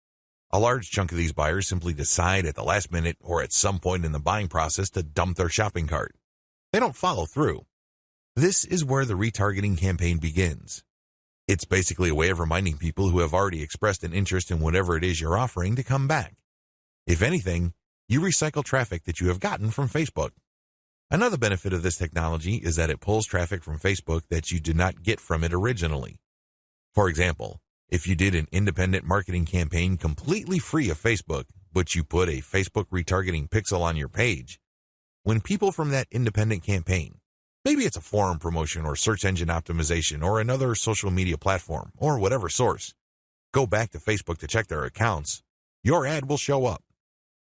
A large chunk of these buyers simply decide at the last minute or at some point in the buying process to dump their shopping cart. They don't follow through. This is where the retargeting campaign begins. It's basically a way of reminding people who have already expressed an interest in whatever it is you're offering to come back. If anything, you recycle traffic that you have gotten from Facebook. Another benefit of this technology is that it pulls traffic from Facebook that you did not get from it originally. For example, if you did an independent marketing campaign completely free of Facebook, but you put a Facebook retargeting pixel on your page, when people from that independent campaign, maybe it's a forum promotion or search engine optimization or another social media platform or whatever source, go back to Facebook to check their accounts, your ad will show up.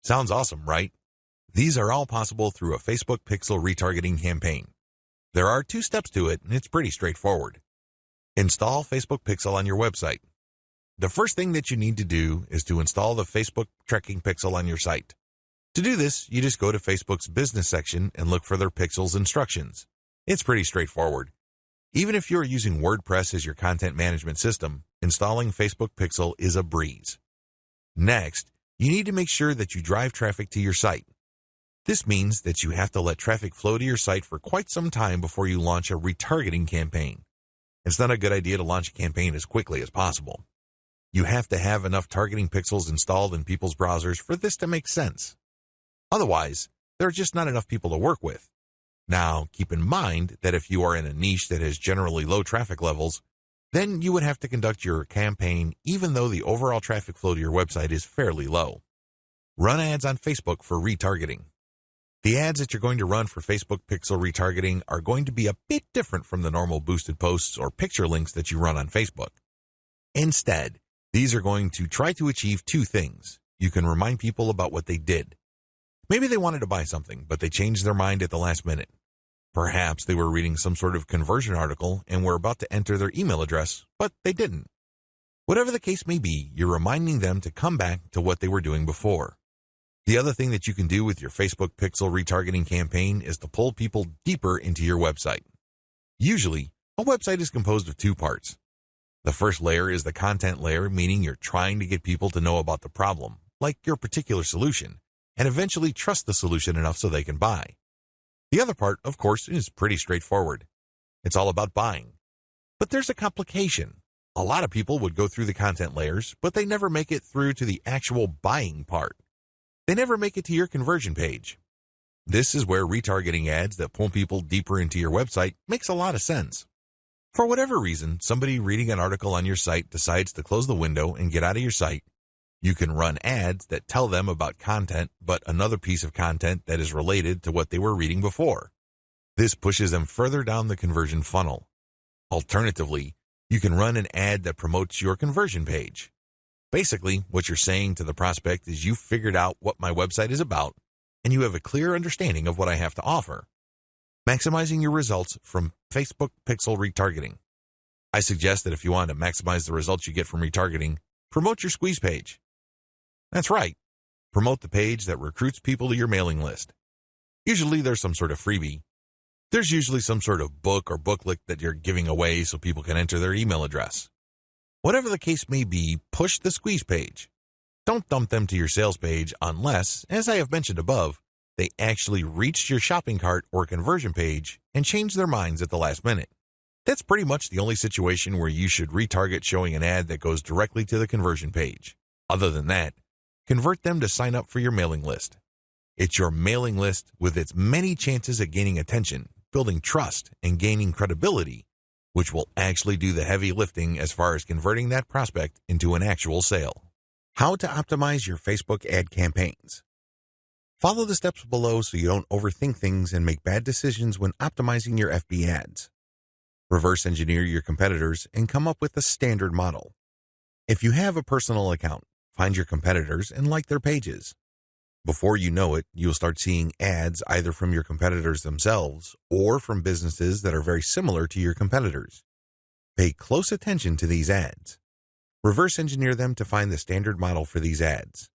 Sounds awesome, right? These are all possible through a Facebook pixel retargeting campaign. There are 2 steps to it, and it's pretty straightforward. Install Facebook Pixel on your website. The first thing that you need to do is to install the Facebook tracking pixel on your site. To do this, you just go to Facebook's business section and look for their pixels instructions. It's pretty straightforward. Even if you're using WordPress as your content management system, installing Facebook Pixel is a breeze. Next, you need to make sure that you drive traffic to your site. This means that you have to let traffic flow to your site for quite some time before you launch a retargeting campaign. It's not a good idea to launch a campaign as quickly as possible. You have to have enough targeting pixels installed in people's browsers for this to make sense. Otherwise, there are just not enough people to work with. Now, keep in mind that if you are in a niche that has generally low traffic levels, then you would have to conduct your campaign even though the overall traffic flow to your website is fairly low. Run ads on Facebook for retargeting. The ads that you're going to run for Facebook pixel retargeting are going to be a bit different from the normal boosted posts or picture links that you run on Facebook. Instead, these are going to try to achieve 2 things. You can remind people about what they did. Maybe they wanted to buy something, but they changed their mind at the last minute. Perhaps they were reading some sort of conversion article and were about to enter their email address, but they didn't. Whatever the case may be, you're reminding them to come back to what they were doing before. The other thing that you can do with your Facebook pixel retargeting campaign is to pull people deeper into your website. Usually, a website is composed of 2 parts. The first layer is the content layer, meaning you're trying to get people to know about the problem, like your particular solution, and eventually trust the solution enough so they can buy. The other part, of course, is pretty straightforward. It's all about buying. But there's a complication. A lot of people would go through the content layers, but they never make it through to the actual buying part. They never make it to your conversion page. This is where retargeting ads that pull people deeper into your website makes a lot of sense. For whatever reason, somebody reading an article on your site decides to close the window and get out of your site. You can run ads that tell them about content, but another piece of content that is related to what they were reading before. This pushes them further down the conversion funnel. Alternatively, you can run an ad that promotes your conversion page. Basically, what you're saying to the prospect is you've figured out what my website is about, and you have a clear understanding of what I have to offer. Maximizing your results from Facebook pixel retargeting. I suggest that if you want to maximize the results you get from retargeting, promote your squeeze page. That's right. Promote the page that recruits people to your mailing list. Usually there's some sort of freebie. There's usually some sort of book or booklet that you're giving away so people can enter their email address. Whatever the case may be, push the squeeze page. Don't dump them to your sales page unless, as I have mentioned above, they actually reached your shopping cart or conversion page and changed their minds at the last minute. That's pretty much the only situation where you should retarget showing an ad that goes directly to the conversion page. Other than that, convert them to sign up for your mailing list. It's your mailing list with its many chances at gaining attention, building trust, and gaining credibility, which will actually do the heavy lifting as far as converting that prospect into an actual sale. How to optimize your Facebook ad campaigns. Follow the steps below so you don't overthink things and make bad decisions when optimizing your FB ads. Reverse engineer your competitors and come up with a standard model. If you have a personal account, find your competitors and like their pages. Before you know it, you'll start seeing ads either from your competitors themselves or from businesses that are very similar to your competitors. Pay close attention to these ads. Reverse engineer them to find the standard model for these ads.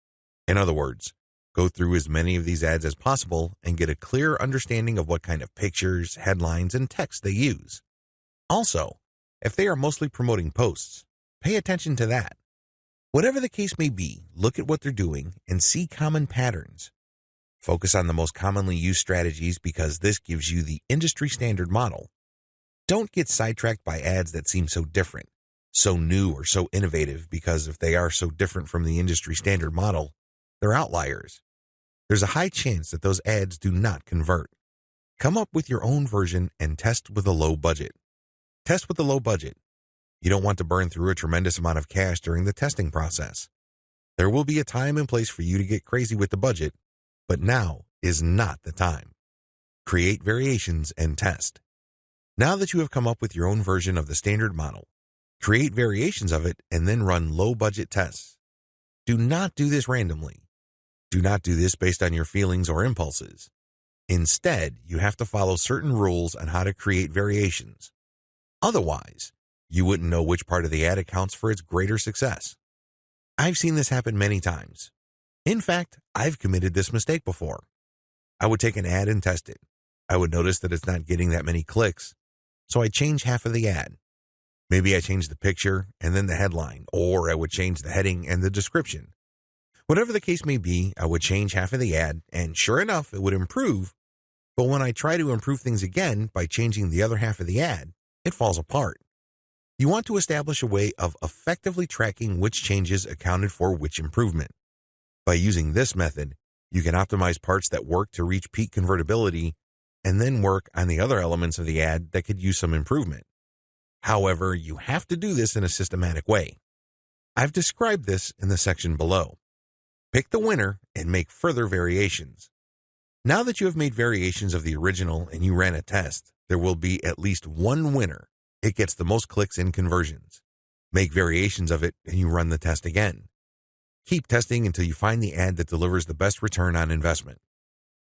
In other words, go through as many of these ads as possible and get a clear understanding of what kind of pictures, headlines, and text they use. Also, if they are mostly promoting posts, pay attention to that. Whatever the case may be, look at what they're doing and see common patterns. Focus on the most commonly used strategies because this gives you the industry standard model. Don't get sidetracked by ads that seem so different, so new or so innovative because if they are so different from the industry standard model, they're outliers. There's a high chance that those ads do not convert. Come up with your own version and test with a low budget. Test with a low budget. You don't want to burn through a tremendous amount of cash during the testing process. There will be a time and place for you to get crazy with the budget, but now is not the time. Create variations and test. Now that you have come up with your own version of the standard model, create variations of it and then run low-budget tests. Do not do this randomly. Do not do this based on your feelings or impulses. Instead, you have to follow certain rules on how to create variations. Otherwise, you wouldn't know which part of the ad accounts for its greater success. I've seen this happen many times. In fact, I've committed this mistake before. I would take an ad and test it. I would notice that it's not getting that many clicks, so I'd change half of the ad. Maybe I change the picture and then the headline, or I would change the heading and the description. Whatever the case may be, I would change half of the ad, and sure enough, it would improve. But when I try to improve things again by changing the other half of the ad, it falls apart. You want to establish a way of effectively tracking which changes accounted for which improvement. By using this method, you can optimize parts that work to reach peak convertibility and then work on the other elements of the ad that could use some improvement. However, you have to do this in a systematic way. I've described this in the section below. Pick the winner and make further variations. Now that you have made variations of the original and you ran a test, there will be at least one winner. It gets the most clicks and conversions. Make variations of it and you run the test again. Keep testing until you find the ad that delivers the best return on investment.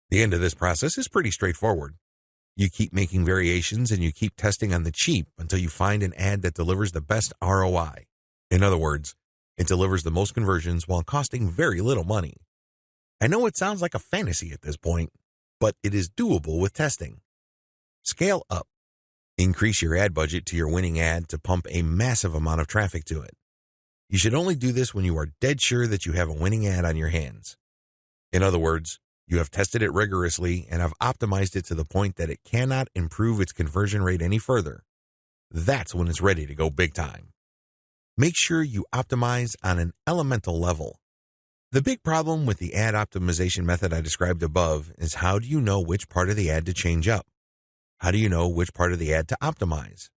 The end of this process is pretty straightforward. You keep making variations and you keep testing on the cheap until you find an ad that delivers the best ROI. In other words, it delivers the most conversions while costing very little money. I know it sounds like a fantasy at this point, but it is doable with testing. Scale up. Increase your ad budget to your winning ad to pump a massive amount of traffic to it. You should only do this when you are dead sure that you have a winning ad on your hands. In other words, you have tested it rigorously and have optimized it to the point that it cannot improve its conversion rate any further. That's when it's ready to go big time. Make sure you optimize on an elemental level. The big problem with the ad optimization method I described above is how do you know which part of the ad to change up? How do you know which part of the ad to optimize?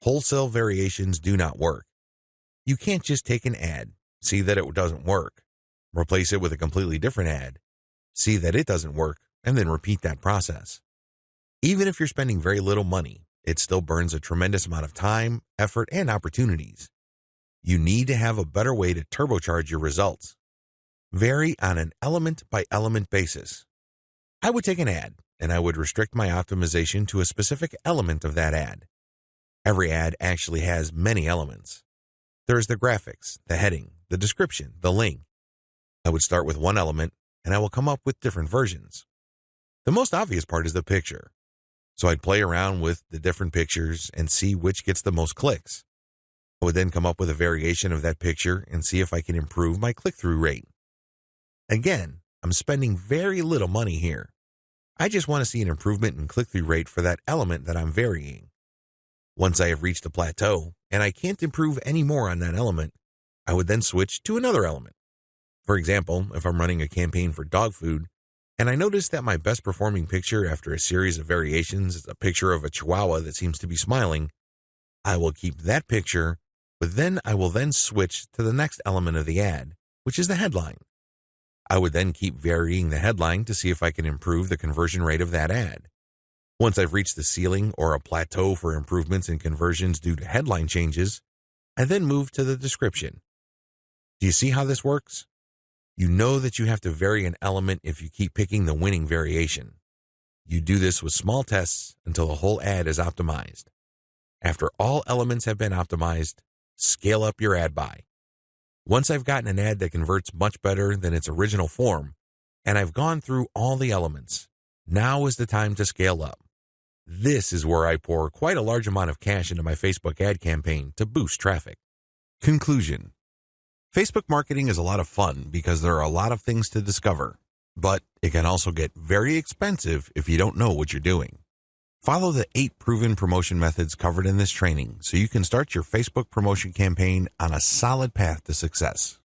Wholesale variations do not work. You can't just take an ad, see that it doesn't work, replace it with a completely different ad, see that it doesn't work, and then repeat that process. Even if you're spending very little money, it still burns a tremendous amount of time, effort, and opportunities. You need to have a better way to turbocharge your results. Vary on an element-by-element basis. I would take an ad, and I would restrict my optimization to a specific element of that ad. Every ad actually has many elements. There's the graphics, the heading, the description, the link. I would start with one element, and I will come up with different versions. The most obvious part is the picture. So I'd play around with the different pictures and see which gets the most clicks. I would then come up with a variation of that picture and see if I can improve my click-through rate. Again, I'm spending very little money here. I just want to see an improvement in click-through rate for that element that I'm varying. Once I have reached a plateau and I can't improve any more on that element, I would then switch to another element. For example, if I'm running a campaign for dog food and I notice that my best performing picture after a series of variations is a picture of a chihuahua that seems to be smiling, I will keep that picture, but then I will then switch to the next element of the ad, which is the headline. I would then keep varying the headline to see if I can improve the conversion rate of that ad. Once I've reached the ceiling or a plateau for improvements in conversions due to headline changes, I then move to the description. Do you see how this works? You know that you have to vary an element if you keep picking the winning variation. You do this with small tests until the whole ad is optimized. After all elements have been optimized, scale up your ad buy. Once I've gotten an ad that converts much better than its original form, and I've gone through all the elements, now is the time to scale up. This is where I pour quite a large amount of cash into my Facebook ad campaign to boost traffic. Conclusion. Facebook marketing is a lot of fun because there are a lot of things to discover, but it can also get very expensive if you don't know what you're doing. Follow the 8 proven promotion methods covered in this training so you can start your Facebook promotion campaign on a solid path to success.